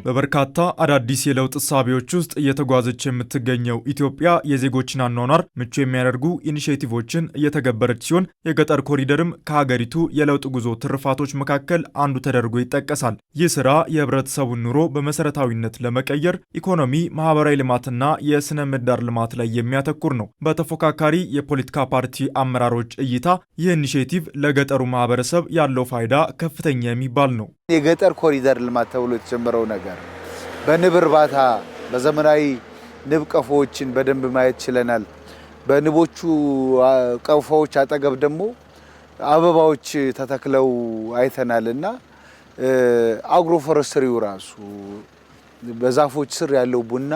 በበርካታ አዳዲስ የለውጥ እሳቤዎች ውስጥ እየተጓዘች የምትገኘው ኢትዮጵያ የዜጎችን አኗኗር ምቹ የሚያደርጉ ኢኒሼቲቮችን እየተገበረች ሲሆን የገጠር ኮሪደርም ከሀገሪቱ የለውጥ ጉዞ ትሩፋቶች መካከል አንዱ ተደርጎ ይጠቀሳል። ይህ ስራ የህብረተሰቡን ኑሮ በመሰረታዊነት ለመቀየር ኢኮኖሚ፣ ማህበራዊ ልማትና የስነ ምህዳር ልማት ላይ የሚያተኩር ነው። በተፎካካሪ የፖለቲካ ፓርቲ አመራሮች እይታ ይህ ኢኒሼቲቭ ለገጠሩ ማህበረሰብ ያለው ፋይዳ ከፍተኛ የሚባል ነው። የገጠር ኮሪደር ልማት ተብሎ የተጀመረው ነገር በንብ እርባታ በዘመናዊ ንብ ቀፎዎችን በደንብ ማየት ችለናል። በንቦቹ ቀፎዎች አጠገብ ደግሞ አበባዎች ተተክለው አይተናልና አግሮፎረስትሪው ራሱ በዛፎች ስር ያለው ቡና፣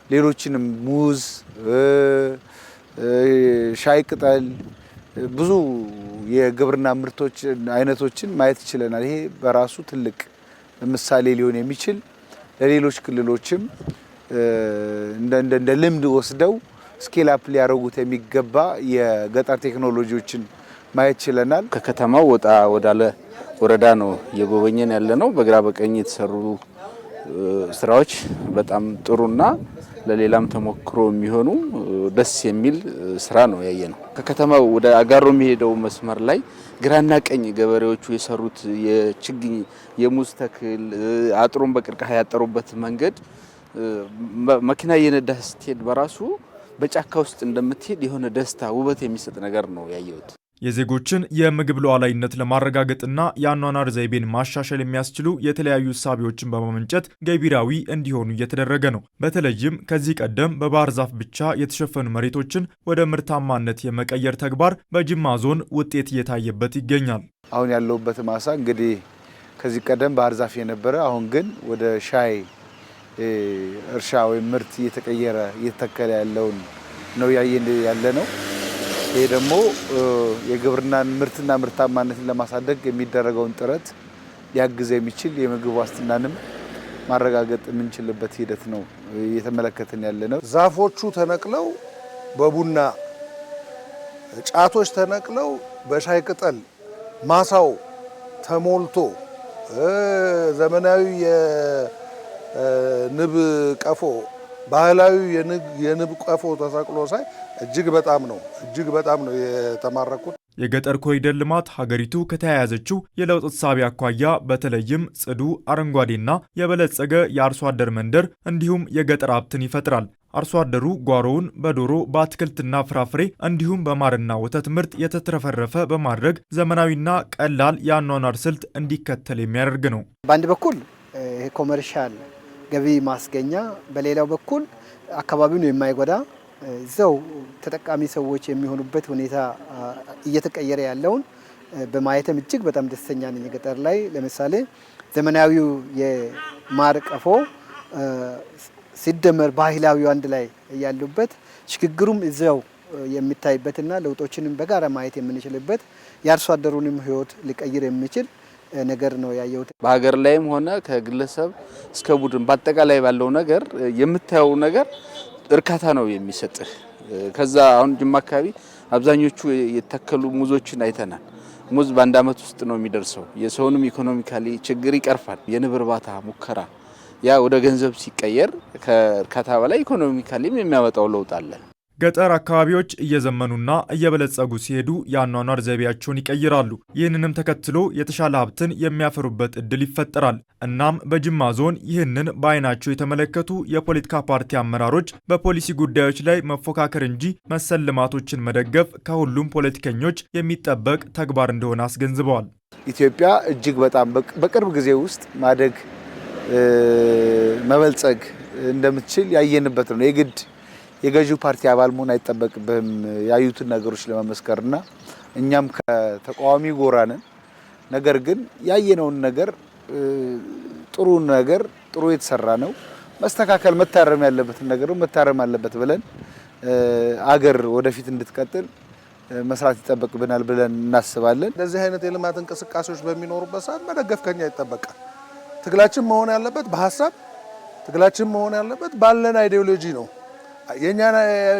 ሌሎችንም ሙዝ፣ ሻይ ቅጠል ብዙ የግብርና ምርቶች አይነቶችን ማየት ይችላል። ይሄ በራሱ ትልቅ ምሳሌ ሊሆን የሚችል ለሌሎች ክልሎችም እንደ ልምድ ወስደው ስኬል አፕ ሊያደርጉት የሚገባ የገጠር ቴክኖሎጂዎችን ማየት ይችላል። ከከተማው ወጣ ወዳለ ወረዳ ነው የጎበኘን ያለነው። በግራ በቀኝ የተሰሩ ስራዎች በጣም ጥሩና ለሌላም ተሞክሮ የሚሆኑ ደስ የሚል ስራ ነው ያየነው። ከከተማው ወደ አጋሮ የሚሄደው መስመር ላይ ግራና ቀኝ ገበሬዎቹ የሰሩት የችግኝ የሙዝ ተክል አጥሩን በቅርቃሃ ያጠሩበት መንገድ መኪና የነዳ ስትሄድ በራሱ በጫካ ውስጥ እንደምትሄድ የሆነ ደስታ ውበት የሚሰጥ ነገር ነው ያየሁት። የዜጎችን የምግብ ሉዓላዊነት ለማረጋገጥና የአኗኗር ዘይቤን ማሻሻል የሚያስችሉ የተለያዩ እሳቤዎችን በማመንጨት ገቢራዊ እንዲሆኑ እየተደረገ ነው። በተለይም ከዚህ ቀደም በባህር ዛፍ ብቻ የተሸፈኑ መሬቶችን ወደ ምርታማነት የመቀየር ተግባር በጅማ ዞን ውጤት እየታየበት ይገኛል። አሁን ያለውበት ማሳ እንግዲህ ከዚህ ቀደም ባህር ዛፍ የነበረ አሁን ግን ወደ ሻይ እርሻ ወይም ምርት እየተቀየረ እየተተከለ ያለውን ነው ያለ ነው። ይሄ ደግሞ የግብርናን ምርትና ምርታማነትን ለማሳደግ የሚደረገውን ጥረት ሊያግዝ የሚችል የምግብ ዋስትናንም ማረጋገጥ የምንችልበት ሂደት ነው እየተመለከትን ያለነው። ዛፎቹ ተነቅለው በቡና ጫቶች ተነቅለው በሻይ ቅጠል ማሳው ተሞልቶ ዘመናዊ የንብ ቀፎ ባህላዊ የንብ ቀፎ ተሰቅሎ ሳይ እጅግ በጣም ነው የተማረኩት። የገጠር ኮሪደር ልማት ሀገሪቱ ከተያያዘችው የለውጥ እሳቤ አኳያ በተለይም ጽዱ፣ አረንጓዴና የበለጸገ የአርሶ አደር መንደር እንዲሁም የገጠር ሀብትን ይፈጥራል። አርሶ አደሩ ጓሮውን በዶሮ በአትክልትና ፍራፍሬ እንዲሁም በማርና ወተት ምርት የተትረፈረፈ በማድረግ ዘመናዊና ቀላል የአኗኗር ስልት እንዲከተል የሚያደርግ ነው። በአንድ በኩል ይሄ ኮመርሻል ገቢ ማስገኛ፣ በሌላው በኩል አካባቢውን የማይጎዳ እዛው ተጠቃሚ ሰዎች የሚሆኑበት ሁኔታ እየተቀየረ ያለውን በማየትም እጅግ በጣም ደስተኛ ነኝ። ገጠር ላይ ለምሳሌ ዘመናዊው የማር ቀፎ ሲደመር ባህላዊው አንድ ላይ ያሉበት ሽግግሩም እዛው የሚታይበትና ለውጦችንም በጋራ ማየት የምንችልበት የአርሶ አደሩንም ሕይወት ሊቀይር የሚችል ነገር ነው ያየሁት። በሀገር ላይም ሆነ ከግለሰብ እስከ ቡድን በአጠቃላይ ባለው ነገር የምታየው ነገር እርካታ ነው የሚሰጥህ። ከዛ አሁን ጅማ አካባቢ አብዛኞቹ የተተከሉ ሙዞችን አይተናል። ሙዝ በአንድ አመት ውስጥ ነው የሚደርሰው። የሰውንም ኢኮኖሚካሊ ችግር ይቀርፋል። የንብ እርባታ ሙከራ ያ ወደ ገንዘብ ሲቀየር ከእርካታ በላይ ኢኮኖሚካሊም የሚያመጣው ለውጥ አለ። ገጠር አካባቢዎች እየዘመኑና እየበለጸጉ ሲሄዱ የአኗኗር ዘይቤያቸውን ይቀይራሉ። ይህንንም ተከትሎ የተሻለ ሀብትን የሚያፈሩበት እድል ይፈጠራል። እናም በጅማ ዞን ይህንን በአይናቸው የተመለከቱ የፖለቲካ ፓርቲ አመራሮች በፖሊሲ ጉዳዮች ላይ መፎካከር እንጂ መሰል ልማቶችን መደገፍ ከሁሉም ፖለቲከኞች የሚጠበቅ ተግባር እንደሆነ አስገንዝበዋል። ኢትዮጵያ እጅግ በጣም በቅርብ ጊዜ ውስጥ ማደግ መበልጸግ እንደምትችል ያየንበት ነው። የግድ የገዢው ፓርቲ አባል መሆን አይጠበቅብህም ያዩትን ነገሮች ለመመስከርና እኛም ከተቃዋሚ ጎራ ነን። ነገር ግን ያየነውን ነገር ጥሩ የተሰራ ነው፣ መስተካከል መታረም ያለበትን ነገር መታረም አለበት ብለን አገር ወደፊት እንድትቀጥል መስራት ይጠበቅብናል ብለን እናስባለን። እንደዚህ አይነት የልማት እንቅስቃሴዎች በሚኖሩበት ሰዓት መደገፍ ከኛ ይጠበቃል። ትግላችን መሆን ያለበት በሐሳብ ትግላችን መሆን ያለበት ባለን አይዲዮሎጂ ነው። የኛን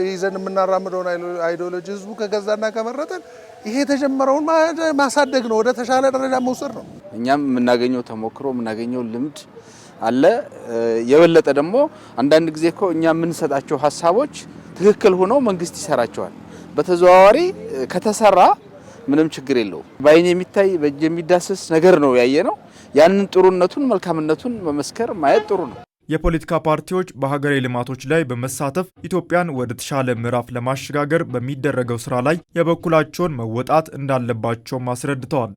ይዘን የምናራምደውን አይዲዮሎጂ ህዝቡ ከገዛና ከመረጠን ይሄ የተጀመረውን ማሳደግ ነው፣ ወደ ተሻለ ደረጃ መውሰድ ነው። እኛም የምናገኘው ተሞክሮ የምናገኘው ልምድ አለ። የበለጠ ደግሞ አንዳንድ ጊዜ እኮ እኛ የምንሰጣቸው ሀሳቦች ትክክል ሆነው መንግስት ይሰራቸዋል። በተዘዋዋሪ ከተሰራ ምንም ችግር የለው። በአይን የሚታይ በእጅ የሚዳሰስ ነገር ነው ያየነው። ያንን ጥሩነቱን መልካምነቱን መመስከር ማየት ጥሩ ነው። የፖለቲካ ፓርቲዎች በሀገራዊ ልማቶች ላይ በመሳተፍ ኢትዮጵያን ወደ ተሻለ ምዕራፍ ለማሸጋገር በሚደረገው ስራ ላይ የበኩላቸውን መወጣት እንዳለባቸውም አስረድተዋል።